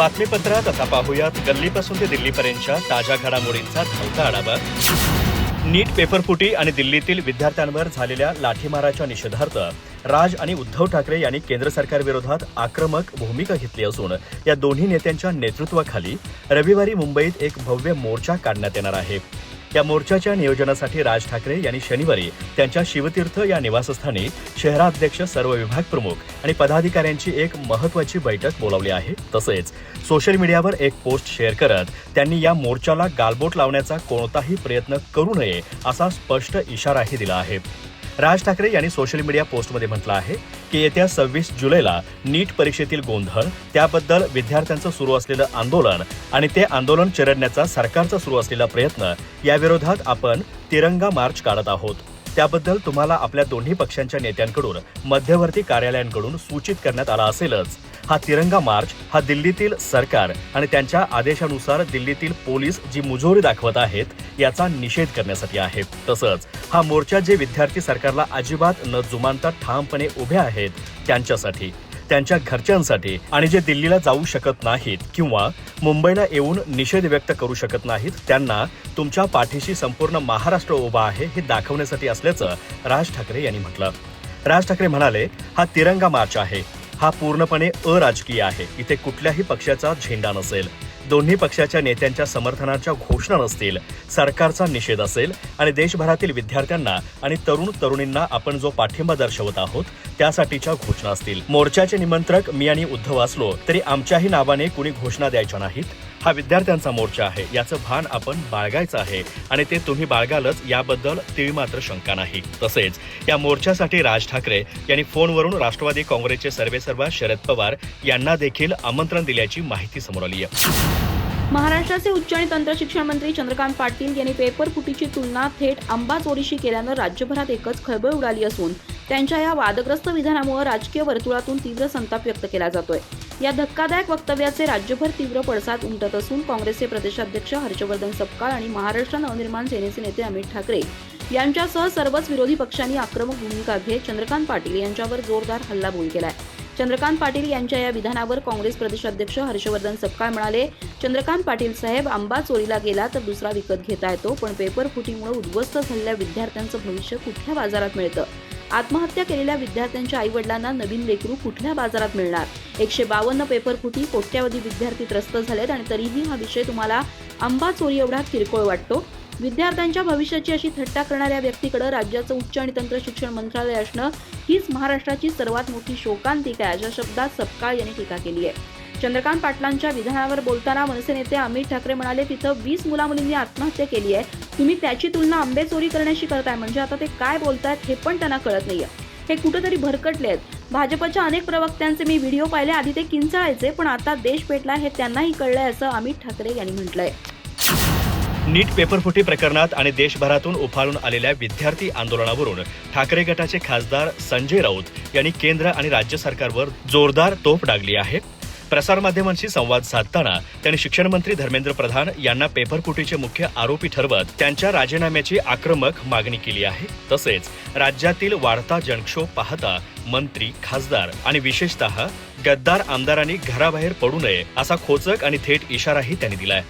बातमीपत्रात आता पाहूयात गल्लीपासून ते दिल्लीपर्यंतच्या ताज्या घडामोडींचा धावता आढावा. नीट पेपरफुटी आणि दिल्लीतील विद्यार्थ्यांवर झालेल्या लाठीमाराच्या निषेधार्थ राज आणि उद्धव ठाकरे यांनी केंद्र सरकारविरोधात आक्रमक भूमिका घेतली असून या दोन्ही नेत्यांच्या नेतृत्वाखाली रविवारी मुंबईत एक भव्य मोर्चा काढण्यात येणार आहे. या मोर्चाच्या नियोजनासाठी राज ठाकरे यांनी शनिवारी त्यांच्या शिवतीर्थ या निवासस्थानी शहराध्यक्ष, सर्व विभाग प्रमुख आणि पदाधिकाऱ्यांची एक महत्त्वाची बैठक बोलावली आहे. तसेच सोशल मीडियावर एक पोस्ट शेअर करत त्यांनी या मोर्चाला गालबोट लावण्याचा कोणताही प्रयत्न करू नये असा स्पष्ट इशाराही दिला आहे. राज ठाकरे यांनी सोशल मीडिया पोस्टमध्ये म्हटलं आहे की येत्या 26 जुलैला नीट परीक्षेतील गोंधळ, त्याबद्दल विद्यार्थ्यांचं सुरू असलेलं आंदोलन आणि ते आंदोलन चिरडण्याचा सरकारचा सुरू असलेला प्रयत्न याविरोधात आपण तिरंगा मार्च काढत आहोत. त्याबद्दल तुम्हाला आपल्या दोन्ही पक्षांच्या नेत्यांकडून मध्यवर्ती कार्यालयांकडून सूचित करण्यात आला असेलच. हा तिरंगा मार्च हा दिल्लीतील सरकार आणि त्यांच्या आदेशानुसार दिल्लीतील पोलीस जी मुजोरी दाखवत आहेत याचा निषेध करण्यासाठी आहे. तसंच हा मोर्चा जे विद्यार्थी सरकारला अजिबात न जुमानता ठामपणे उभे आहेत त्यांच्यासाठी, त्यांच्या घरच्यांसाठी आणि जे दिल्लीला जाऊ शकत नाहीत किंवा मुंबईला येऊन निषेध व्यक्त करू शकत नाहीत त्यांना तुमच्या पाठीशी संपूर्ण महाराष्ट्र उभा आहे हे दाखवण्यासाठी असल्याचं राज ठाकरे यांनी म्हटलं. राज ठाकरे म्हणाले, हा तिरंगा मार्च आहे, हा पूर्णपणे अराजकीय आहे. इथे कुठल्याही पक्षाचा झेंडा नसेल, दोन्ही पक्षाच्या नेत्यांच्या समर्थनाच्या घोषणा नसतील, सरकारचा निषेध असेल आणि देशभरातील विद्यार्थ्यांना आणि तरुण तरुणींना आपण जो पाठिंबा दर्शवत आहोत त्यासाठीच्या घोषणा असतील. मोर्चाचे निमंत्रक मी आणि उद्धव असलो तरी आमच्याही नावाने कुणी घोषणा द्यायच्या नाहीत. हा विद्यार्थ्यांचा मोर्चा आहे, याचं भान आपण बाळगायचं आहे आणि ते तुम्ही बाळगालच याबद्दल तीळमात्र शंका नाही. तसेच या मोर्चासाठी राज ठाकरे यांनी फोनवरून राष्ट्रवादी काँग्रेसचे सर्वेसर्वा शरद पवार यांना देखील आमंत्रण दिल्याची माहिती समोर आली आहे. महाराष्ट्राचे उच्च आणि तंत्र शिक्षण मंत्री चंद्रकांत पाटील यांनी पेपर फुटीची तुलना थेट आंबा चोरीशी केल्यानं राज्यभरात एकच खळबळ उडाली असून त्यांच्या या वादग्रस्त विधानामुळे राजकीय वर्तुळातून तीव्र संताप व्यक्त केला जातोय. या धक्कादायक वक्तव्याचे राज्यभर तीव्र पडसाद उमटत असून काँग्रेसचे प्रदेशाध्यक्ष हर्षवर्धन सपकाळ आणि महाराष्ट्र नवनिर्माण सेनेचे नेते अमित ठाकरे यांच्यासह सर्वच विरोधी पक्षांनी आक्रमक भूमिका घेत चंद्रकांत पाटील यांच्यावर जोरदार हल्लाबोल केलाय. चंद्रकांत पाटील यांच्या या विधानावर काँग्रेस प्रदेशाध्यक्ष हर्षवर्धन सपकाळ म्हणाले, चंद्रकांत पाटील साहेब, आंबा चोरीला गेला तर दुसरा विकत घेता येतो, पण पेपर फुटीमुळे उद्ध्वस्त झालेल्या विद्यार्थ्यांचं भविष्य कुठल्या बाजारात मिळतं? आत्महत्या केलेल्या विद्यार्थ्यांच्या आईवडिलांना नवीन लेकरू कुठल्या बाजारात मिळणार? 152 पेपर फुटी, कोट्यावधी विद्यार्थी त्रस्त झालेत आणि तरीही हा विषय तुम्हाला आंबा चोरी एवढा किरकोळ वाटतो? विद्यार्थ्यांच्या भविष्याची अशी थट्टा करणाऱ्या व्यक्तीकडे राज्याचं उच्च आणि तंत्र शिक्षण मंत्रालय असणं हीच महाराष्ट्राची सर्वात मोठी शोकांतिका आहे, अशा शब्दात सपकाळ यांनी टीका केली आहे. चंद्रकांत पाटलांच्या विधानावर बोलताना मनसे नेते अमित ठाकरे म्हणाले, तिथं 20 मुला-मुलींनी आत्महत्या केली आहे, तुम्ही त्याची तुलना आंबे चोरी करण्याशी करताय. म्हणजे आता ते काय बोलतायत हे पण त्यांना कळत नाहीये. हे कुठेतरी भरकटले आहेत. भाजपच्या अनेक प्रवक्त्यांचे मी व्हिडिओ पाहिले, आधी ते किंचाळायचे, पण आता देश पेटला हे त्यांनाही कळलंय, असं अमित ठाकरे यांनी म्हटलंय. नीट पेपरफुटी प्रकरणात आणि देशभरातून उफाळून आलेल्या विद्यार्थी आंदोलनावरून ठाकरे गटाचे खासदार संजय राऊत यांनी केंद्र आणि राज्य सरकारवर जोरदार तोफ डागली आहे. प्रसारमाध्यमांशी संवाद साधताना त्यांनी शिक्षण मंत्री धर्मेंद्र प्रधान यांना पेपरफुटीचे मुख्य आरोपी ठरवत त्यांच्या राजीनाम्याची आक्रमक मागणी केली आहे. तसेच राज्यातील वाढता जनक्षोभ पाहता मंत्री, खासदार आणि विशेषतः गद्दार आमदारांनी घराबाहेर पडू नये असा खोचक आणि थेट इशाराही त्यांनी दिलाय.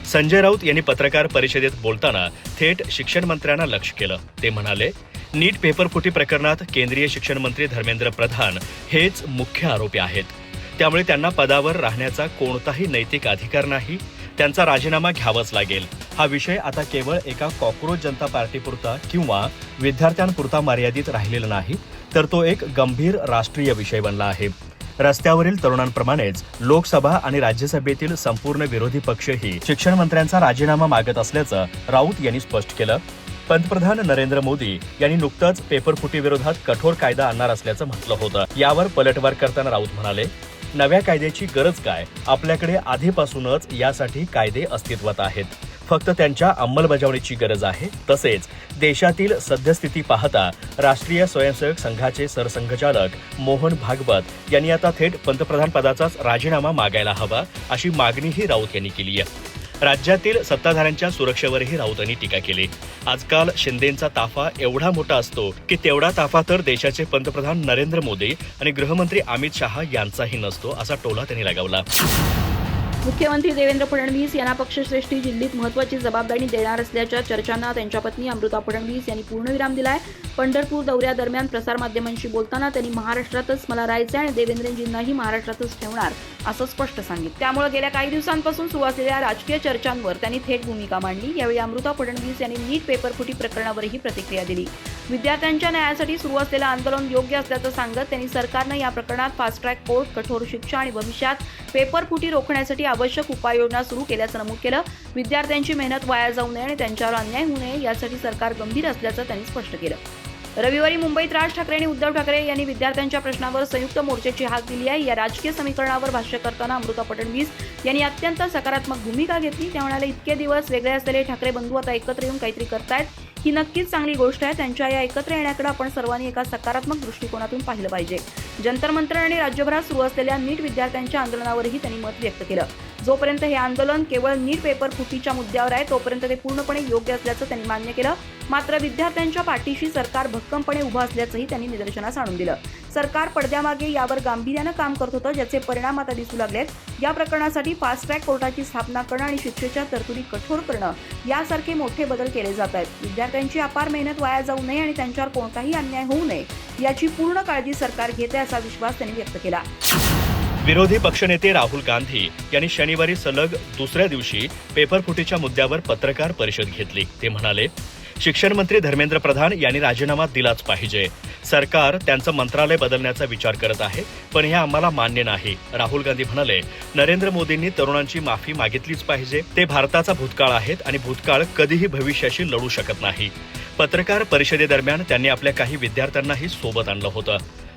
संजय राऊत यांनी पत्रकार परिषदेत बोलताना थेट शिक्षण मंत्र्यांना लक्ष्य केलं. ते म्हणाले, नीट पेपरफुटी प्रकरणात केंद्रीय शिक्षण मंत्री धर्मेंद्र प्रधान हेच मुख्य आरोपी आहेत. त्यामुळे त्यांना पदावर राहण्याचा कोणताही नैतिक अधिकार नाही. त्यांचा राजीनामा घ्यावाच लागेल. हा विषय आता केवळ एका कॉक्रोच जनता पार्टीपुरता किंवा विद्यार्थ्यांपुरता मर्यादित राहिलेला नाही, तर तो एक गंभीर राष्ट्रीय विषय बनला आहे. रस्त्यावरील तरुणांप्रमाणेच लोकसभा आणि राज्यसभेतील संपूर्ण विरोधी पक्षही शिक्षण मंत्र्यांचा राजीनामा मागत असल्याचं राऊत यांनी स्पष्ट केलं. पंतप्रधान नरेंद्र मोदी यांनी नुकतंच पेपरफुटीविरोधात कठोर कायदा आणणार असल्याचं म्हटलं होतं. यावर पलटवार करताना राऊत म्हणाले, नव्या कायद्याची गरज काय? आपल्याकडे आधीपासूनच यासाठी कायदे अस्तित्वात आहेत, फक्त त्यांच्या अंमलबजावणीची गरज आहे. तसेच देशातील सद्यस्थिती पाहता राष्ट्रीय स्वयंसेवक संघाचे सरसंघचालक मोहन भागवत यांनी आता थेट पंतप्रधान पदाचाच राजीनामा मागायला हवा, अशी मागणीही राऊत यांनी केली आहे. राज्यातील सत्ताधाऱ्यांच्या सुरक्षेवरही राऊतांनी टीका केली. आजकाल शिंदेंचा ताफा एवढा मोठा असतो की तेवढा ताफा तर देशाचे पंतप्रधान नरेंद्र मोदी आणि गृहमंत्री अमित शहा यांचाही नसतो, असा टोला त्यांनी लगावला. मुख्यमंत्री देवेंद्र फडणवीस यांना पक्षश्रेष्ठी दिल्लीत महत्त्वाची जबाबदारी देणार असल्याच्या चर्चांना त्यांच्या पत्नी अमृता फडणवीस यांनी पूर्णविराम दिलाय. पंढरपूर दौऱ्यादरम्यान प्रसारमाध्यमांशी बोलताना त्यांनी महाराष्ट्रातच मला राहायचं आणि देवेंद्रजींनाही महाराष्ट्रातच ठेवणार असं स्पष्ट सांगितलं. त्यामुळे गेल्या काही दिवसांपासून सुरू असलेल्या राजकीय चर्चांवर त्यांनी थेट भूमिका मांडली. यावेळी अमृता फडणवीस यांनी नीट पेपरफुटी प्रकरणावरही प्रतिक्रिया दिली. विद्यार्थ्यांच्या न्यायासाठी सुरू असलेलं आंदोलन योग्य असल्याचं सांगत त्यांनी सरकारनं या प्रकरणात फास्ट ट्रॅक कोर्ट, कठोर शिक्षा आणि भविष्यात पेपरफुटी रोखण्यासाठी आवश्यक उपाययोजना सुरू केल्याचं नमूद केलं. विद्यार्थ्यांची मेहनत वाया जाऊ नये आणि त्यांच्यावर अन्याय होऊ नये यासाठी सरकार गंभीर असल्याचं त्यांनी स्पष्ट केलं. रविवारी मुंबईत राज ठाकरे आणि उद्धव ठाकरे यांनी विद्यार्थ्यांच्या प्रश्नावर संयुक्त मोर्चाची हाक दिली आहे. या राजकीय समीकरणावर भाष्य करताना अमृता फडणवीस यांनी अत्यंत सकारात्मक भूमिका घेतली. त्या म्हणाले, इतके दिवस वेगळे असलेले ठाकरे बंधू आता एकत्र येऊन काहीतरी करतायत. ही नक्कीच चांगली गोष्ट आहे. त्यांच्या या एकत्र येण्याकडे आपण सर्वांनी एका सकारात्मक दृष्टिकोनातून पाहिलं पाहिजे. जंतर मंतर आणि राज्यभरात सुरू असलेल्या नीट विद्यार्थ्यांच्या आंदोलनावरही त्यांनी मत व्यक्त केलं. जोपर्यंत हे आंदोलन केवळ नीट पेपर फुटीच्या मुद्द्यावर आहे तोपर्यंत ते पूर्णपणे योग्य असल्याचं त्यांनी मान्य केलं. मात्र विद्यार्थ्यांच्या पाठीशी सरकार भक्कमपणे उभं असल्याचंही त्यांनी निदर्शनास आणून दिलं. सरकार पडद्यामागे यावर गांभीर्यानं काम करत होतं, ज्याचे परिणाम आता दिसू लागलेत. या प्रकरणासाठी फास्ट ट्रॅक कोर्टाची स्थापना करणं आणि शिक्षेच्या तरतुदी कठोर करणं यासारखे मोठे बदल केले जात आहेत. विद्यार्थ्यांची अपार मेहनत वाया जाऊ नये आणि त्यांच्यावर कोणताही अन्याय होऊ नये याची पूर्ण काळजी सरकार घेते असा विश्वास त्यांनी व्यक्त केला. विरोधी पक्षनेते राहुल गांधी यांनी शनिवारी सलग दुसऱ्या दिवशी पेपरफुटीच्या मुद्द्यावर पत्रकार परिषद घेतली. ते म्हणाले, शिक्षण मंत्री धर्मेंद्र प्रधान यांनी राजीनामा दिलाच पाहिजे. सरकार त्यांचं मंत्रालय बदलण्याचा विचार करत आहे, पण हे आम्हाला मान्य नाही. राहुल गांधी म्हणाले, नरेंद्र मोदींनी तरुणांची माफी मागितलीच पाहिजे. ते भारताचा भूतकाळ आहेत आणि भूतकाळ कधीही भविष्याशी लढू शकत नाही. पत्रकार परिषदेदरम्यान त्यांनी आपल्या काही विद्यार्थ्यांनाही सोबत आणलं होतं.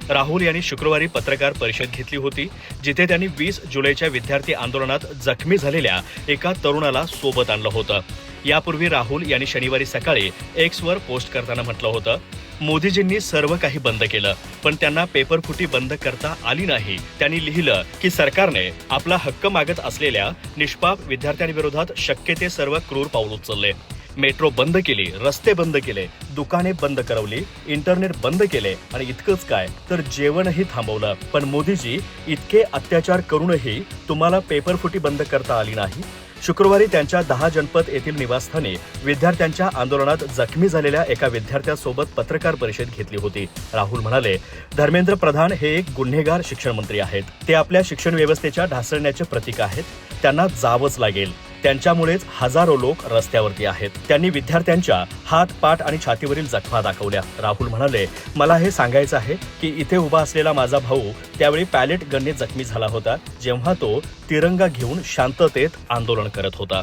राहुल यांनी शुक्रवारी पत्रकार परिषद घेतली होती, जिथे त्यांनी 20 जुलैच्या विद्यार्थी आंदोलनात जखमी झालेल्या एका तरुणाला सोबत आणलं होतं. यापूर्वी राहुल यांनी शनिवारी सकाळी एक्सवर पोस्ट करताना म्हटलं होतं, मोदीजींनी सर्व काही बंद केलं, पण त्यांना पेपरफुटी बंद करता आली नाही. त्यांनी लिहिलं की सरकारने आपला हक्क मागत असलेल्या निष्पाप विद्यार्थ्यांविरोधात शक्य ते सर्व क्रूर पाऊल उचलले. मेट्रो बंद केली, रस्ते बंद केले, दुकाने बंद करवली, इंटरनेट बंद केले आणि इतकंच काय तर जेवणही थांबवलं. पण मोदीजी, इतके अत्याचार करूनही तुम्हाला पेपरफुटी बंद करता आली नाही. शुक्रवारी त्यांच्या 10 जनपद येथील निवासस्थानी विद्यार्थ्यांच्या आंदोलनात जखमी झालेल्या एका विद्यार्थ्यासोबत पत्रकार परिषद घेतली होती. राहुल म्हणाले, धर्मेंद्र प्रधान हे एक गुन्हेगार शिक्षण मंत्री आहेत. ते आपल्या शिक्षण व्यवस्थेच्या ढासळण्याचे प्रतीक आहेत. त्यांना जावंच लागेल. त्यांच्यामुळेच हजारो लोक रस्त्यावरती आहेत. त्यांनी विद्यार्थ्यांच्या हात, पाठ आणि छातीवरील जखमा दाखवल्या. राहुल म्हणाले, मला हे सांगायचं आहे की इथे उभा असलेला माझा भाऊ त्यावेळी पॅलेट गनने जखमी झाला होता, जेव्हा तो तिरंगा घेऊन शांततेत आंदोलन करत होता.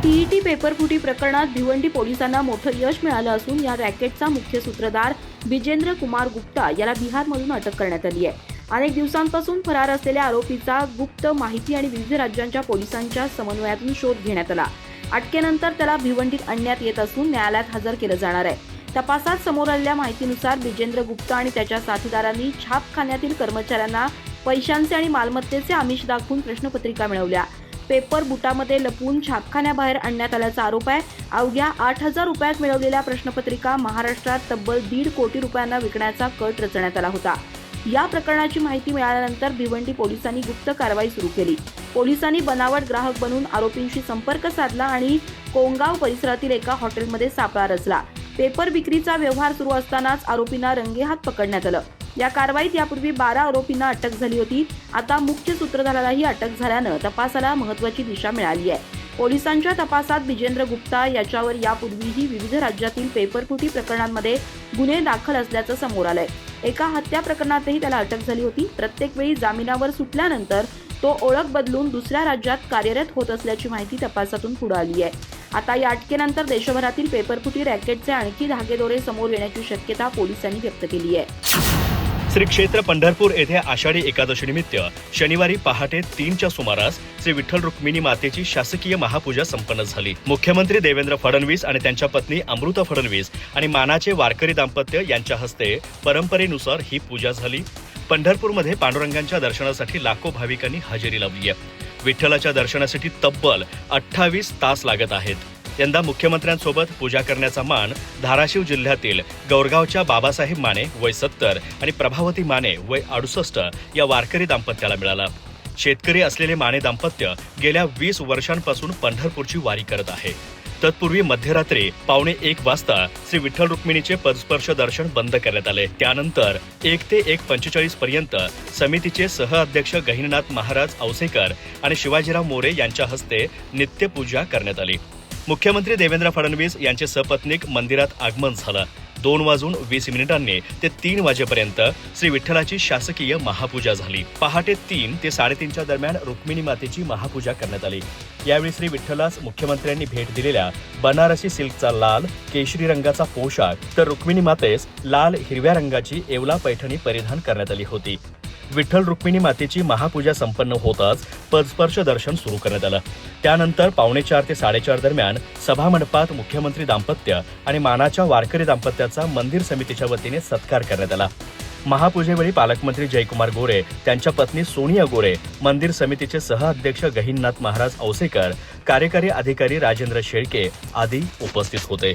टीईटी पेपरफुटी प्रकरणात भिवंडी पोलिसांना मोठं यश मिळालं असून या रॅकेटचा मुख्य सूत्रधार बिजेंद्र कुमार गुप्ता याला बिहारमधून अटक करण्यात आली आहे. अनेक दिवसांपासून फरार असलेल्या आरोपीचा गुप्त माहिती आणि विविध राज्यांच्या पोलिसांच्या समन्वयातून शोध घेण्यात आला. अटकेनंतर त्याला भिवंडीत आणण्यात येत असून न्यायालयात हजर केलं जाणार आहे. तपासात समोर आलेल्या माहितीनुसार बिजेंद्र गुप्ता आणि त्याच्या साथीदारांनी छापखान्यातील कर्मचाऱ्यांना पैशांचे आणि मालमत्तेचे आमिष दाखवून प्रश्नपत्रिका मिळवल्या. पेपर बुटामध्ये लपवून छापखान्याबाहेर आणण्यात आल्याचा आरोप आहे. अवघ्या 8,000 रुपयात मिळवलेल्या प्रश्नपत्रिका महाराष्ट्रात तब्बल 1.5 कोटी रुपयांना विकण्याचा कट रचण्यात आला होता. या प्रकरणाची माहिती मिळाल्यानंतर भिवंडी पोलिसांनी गुप्त कारवाई सुरू केली. पोलिसांनी बनावट ग्राहक बनून आरोपींशी संपर्क साधला आणि कोंगाव परिसरातील एका हॉटेलमध्ये सापळा रचला. पेपर विक्रीचा व्यवहार सुरू असतानाच आरोपींना रंगेहात पकडण्यात आलं. या कारवाईत यापूर्वी 12 आरोपींना अटक झाली होती. आता मुख्य सूत्रधारालाही अटक झाल्यानं तपासाला महत्त्वाची दिशा मिळाली आहे. पोलिसांच्या तपासात बिजेंद्र गुप्ता याच्यावर यापूर्वीही विविध राज्यातील पेपरफुटी प्रकरणांमध्ये गुन्हे दाखल असल्याचं समोर आलंय. एका हत्या प्रकरणातही त्याला अटक झाली होती. प्रत्येक वेळी जामिनावर सुटल्यानंतर तो ओळख बदलून दुसऱ्या राज्यात कार्यरत होत असल्याची माहिती तपासातून पुढे आली आहे. आता या अटकेनंतर देशभरातील पेपरफुटी रॅकेटचे आणखी धागेदोरे समोर येण्याची शक्यता पोलिसांनी व्यक्त केली आहे. श्री क्षेत्र पंढरपूर येथे आषाढी एकादशीनिमित्त शनिवारी पहाटे 3च्या सुमारास श्री विठ्ठल रुक्मिणी मातेची शासकीय महापूजा संपन्न झाली. मुख्यमंत्री देवेंद्र फडणवीस आणि त्यांच्या पत्नी अमृता फडणवीस आणि मानाचे वारकरी दाम्पत्य यांच्या हस्ते परंपरेनुसार ही पूजा झाली. पंढरपूरमध्ये पांडुरंगांच्या दर्शनासाठी लाखो भाविकांनी हजेरी लावली आहे. विठ्ठलाच्या दर्शनासाठी तब्बल 28 तास लागत आहेत. यंदा मुख्यमंत्र्यांसोबत पूजा करण्याचा मान धाराशिव जिल्ह्यातील गौरगावच्या बाबासाहेब माने वय 70 आणि प्रभावती माने वय 68 या वारकरी दाम्पत्याला मिळाला. शेतकरी असलेले माने दाम्पत्य गेल्या 20 वर्षांपासून पंढरपूरची वारी करत आहे. तत्पूर्वी मध्यरात्री 1:15 वाजता श्री विठ्ठल रुक्मिणीचे पदस्पर्श दर्शन बंद करण्यात आले. त्यानंतर 1 ते 1:45 पर्यंत समितीचे सहअध्यक्ष गहिनीनाथ महाराज औसेकर आणि शिवाजीराव मोरे यांच्या हस्ते नित्यपूजा करण्यात आली. मुख्यमंत्री देवेंद्र फडणवीस यांचे सपत्नीक मंदिरात आगमन झालं. 2:20 ते 3 वाजेपर्यंत श्री विठ्ठलाची शासकीय महापूजा झाली. पहाटे 3 ते 3:30च्या दरम्यान रुक्मिणी मातेची महापूजा करण्यात आली. यावेळी श्री विठ्ठलास मुख्यमंत्र्यांनी भेट दिलेल्या बनारसी सिल्कचा लाल केशरी रंगाचा पोशाख तर रुक्मिणी मातेस लाल हिरव्या रंगाची येवला पैठणी परिधान करण्यात आली होती. विठ्ठल रुक्मिणी मातेची महापूजा संपन्न होताच पदस्पर्श दर्शन सुरू करण्यात आलं. त्यानंतर 4:45 ते 4:30 दरम्यान सभामंडपात मुख्यमंत्री दाम्पत्य आणि मानाच्या वारकरी दाम्पत्याचा मंदिर समितीच्या वतीने सत्कार करण्यात आला. महापूजेवेळी पालकमंत्री जयकुमार गोरे, त्यांच्या पत्नी सोनिया गोरे, मंदिर समितीचे सहअध्यक्ष गहिनीनाथ महाराज औसेकर, कार्यकारी अधिकारी राजेंद्र शेळके आदी उपस्थित होते.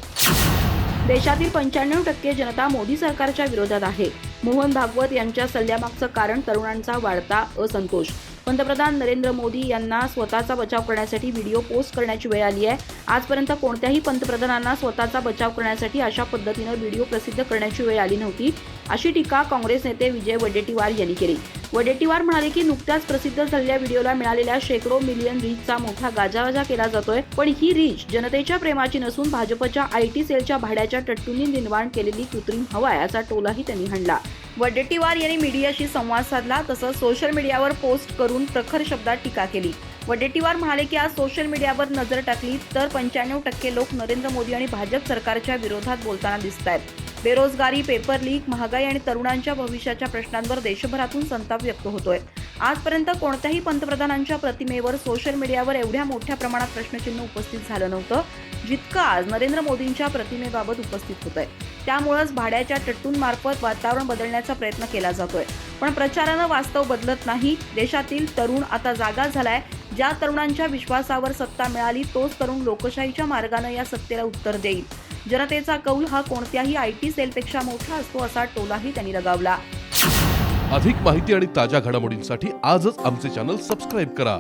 देशातील 95% जनता मोदी सरकारच्या विरोधात आहे. मोहन भागवत यांच्या सल्ल्यामागचं कारण तरुणांचा वाढता असंतोष. पंतप्रधान नरेंद्र मोदी यांना स्वतःचा बचाव करण्यासाठी व्हिडिओ पोस्ट करण्याची वेळ आली आहे. आजपर्यंत कोणत्याही पंतप्रधानांना स्वतःचा बचाव करण्यासाठी अशा पद्धतीनं व्हिडिओ प्रसिद्ध करण्याची वेळ आली नव्हती, अशी टीका काँग्रेस नेते विजय वडेट्टीवार यांनी केली. वडेट्टीवार म्हणाले की नुकत्याच प्रसिद्ध झालेल्या व्हिडिओला मिळालेल्या शेकडो मिलियन रीचचा मोठा गाजावाजा केला जातोय, पण ही रीच जनतेच्या प्रेमाची नसून भाजपच्या IT सेलच्या भाड्याच्या टट्टूंनी निर्माण केलेली कृत्रिम हवा आहे, असा टोलाही त्यांनी हाणला. वडेट्टीवार यांनी मीडियाशी संवाद साधला, तसंच सोशल मीडियावर पोस्ट करून प्रखर शब्दात टीका केली. वडेट्टीवार म्हणाले की आज सोशल मीडियावर नजर टाकली तर 95% लोक नरेंद्र मोदी आणि भाजप सरकारच्या विरोधात बोलताना दिसत आहेत. बेरोजगारी, पेपर लीक, महागाई आणि तरुणांच्या भविष्याच्या प्रश्नांवर देशभरातून संताप व्यक्त होतोय. आजपर्यंत कोणत्याही पंतप्रधानांच्या प्रतिमेवर सोशल मीडियावर एवढ्या मोठ्या प्रमाणात प्रश्नचिन्ह उपस्थित झालं नव्हतं, जितकं आज नरेंद्र मोदींच्या प्रतिमेबाबत उपस्थित होत आहे. त्यामुळेच भाड्याच्या टट्टूंमार्फत वातावरण बदलण्याचा प्रयत्न केला जातोय. पण प्रचारानं वास्तव बदलत नाही. देशातील तरुण आता जागा झालाय. ज्या तरुणांच्या विश्वासावर सत्ता मिळाली तोच तरुण लोकशाहीच्या मार्गानं या सत्तेला उत्तर देईल. जनतेचा कौल हा कोणत्याही IT सेलपेक्षा मोठा असतो, असा टोलाही त्यांनी लगावला. अधिक माहिती आणि ताज्या घडामोडींसाठी आजच आमचे चॅनल सबस्क्राईब करा.